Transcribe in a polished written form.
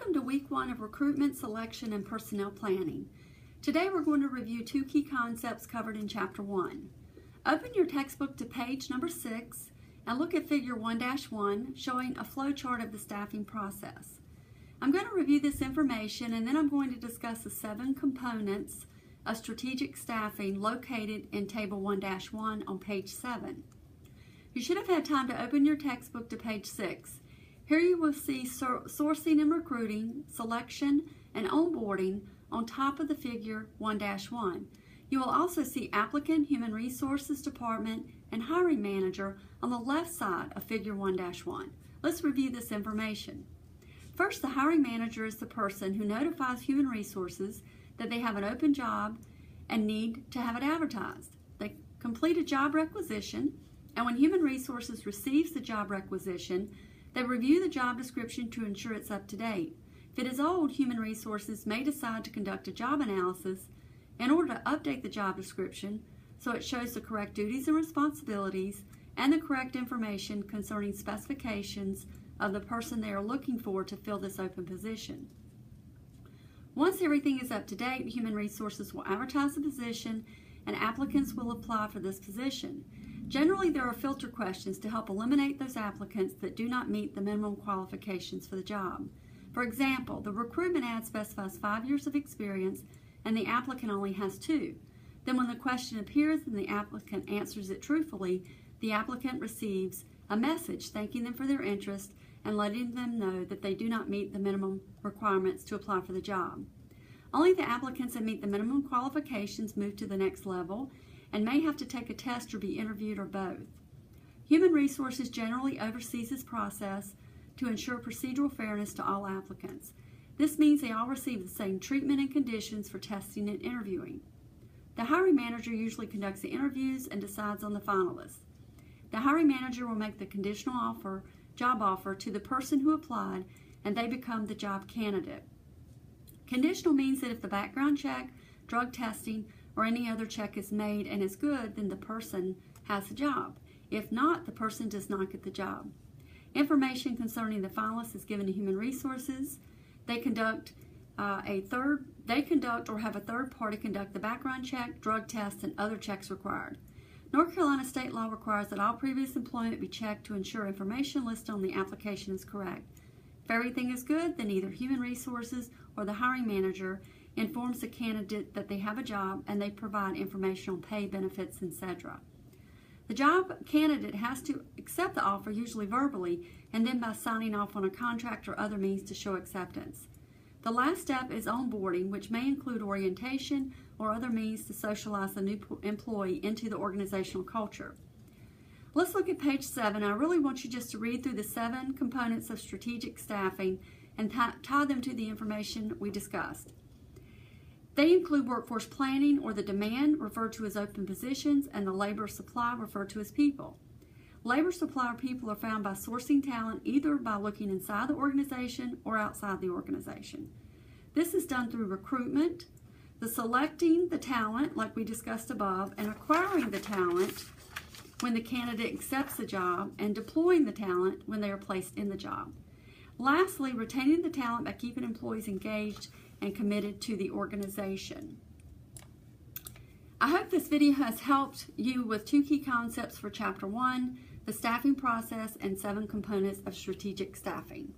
Welcome to week 1 of recruitment, selection, and personnel planning. Today we're going to review 2 key concepts covered in chapter 1. Open your textbook to page number 6 and look at figure 1-1 showing a flow chart of the staffing process. I'm going to review this information and then I'm going to discuss the 7 components of strategic staffing located in table 1-1 on page 7. You should have had time to open your textbook to page 6. Here you will see sourcing and recruiting, selection, and onboarding on top of the figure 1-1. You will also see applicant, human resources department, and hiring manager on the left side of figure 1-1. Let's review this information. First, the hiring manager is the person who notifies human resources that they have an open job and need to have it advertised. They complete a job requisition, and when human resources receives the job requisition, they review the job description to ensure it's up to date. If it is old, human resources may decide to conduct a job analysis in order to update the job description so it shows the correct duties and responsibilities and the correct information concerning specifications of the person they are looking for to fill this open position. Once everything is up to date, human resources will advertise the position and applicants will apply for this position. Generally, there are filter questions to help eliminate those applicants that do not meet the minimum qualifications for the job. For example, the recruitment ad specifies 5 years of experience and the applicant only has 2. Then when the question appears and the applicant answers it truthfully, the applicant receives a message thanking them for their interest and letting them know that they do not meet the minimum requirements to apply for the job. Only the applicants that meet the minimum qualifications move to the next level and may have to take a test or be interviewed or both. Human Resources generally oversees this process to ensure procedural fairness to all applicants. This means they all receive the same treatment and conditions for testing and interviewing. The hiring manager usually conducts the interviews and decides on the finalists. The hiring manager will make the conditional job offer to the person who applied and they become the job candidate. Conditional means that if the background check, drug testing, or any other check is made and is good, then the person has the job. If not, the person does not get the job. Information concerning the finalists is given to Human Resources. They conduct or have a third party conduct the background check, drug test, and other checks required. North Carolina state law requires that all previous employment be checked to ensure information listed on the application is correct. If everything is good, then either Human Resources or the hiring manager informs the candidate that they have a job and they provide information on pay, benefits, etc. The job candidate has to accept the offer, usually verbally, and then by signing off on a contract or other means to show acceptance. The last step is onboarding, which may include orientation or other means to socialize the new employee into the organizational culture. Let's look at page 7. I really want you just to read through the 7 components of strategic staffing and tie them to the information we discussed. They include workforce planning, or the demand, referred to as open positions, and the labor supply, referred to as people. Labor supply or people are found by sourcing talent either by looking inside the organization or outside the organization. This is done through recruitment, the selecting the talent, like we discussed above, and acquiring the talent when the candidate accepts the job, and deploying the talent when they are placed in the job. Lastly, retaining the talent by keeping employees engaged and committed to the organization. I hope this video has helped you with 2 key concepts for chapter 1, the staffing process, and 7 components of strategic staffing.